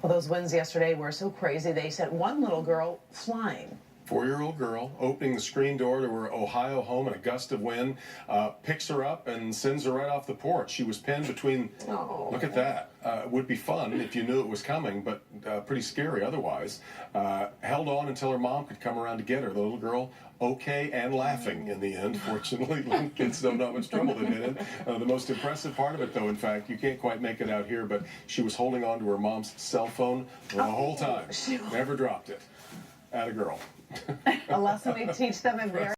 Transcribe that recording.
Well, those winds yesterday were so crazy, they sent one little girl flying. 4-year-old girl opening the screen door to her Ohio home in a gust of wind, picks her up and sends her right off the porch. She was pinned between, look at that. It would be fun if you knew it was coming, but pretty scary otherwise. Held on until her mom could come around to get her. The little girl, okay and laughing in the end. Fortunately, little kids don't know how much trouble they've been in. The most impressive part of it, though, in fact, you can't quite make it out here, but she was holding on to her mom's cell phone the whole time. Never dropped it. Atta girl. A lesson we teach them in very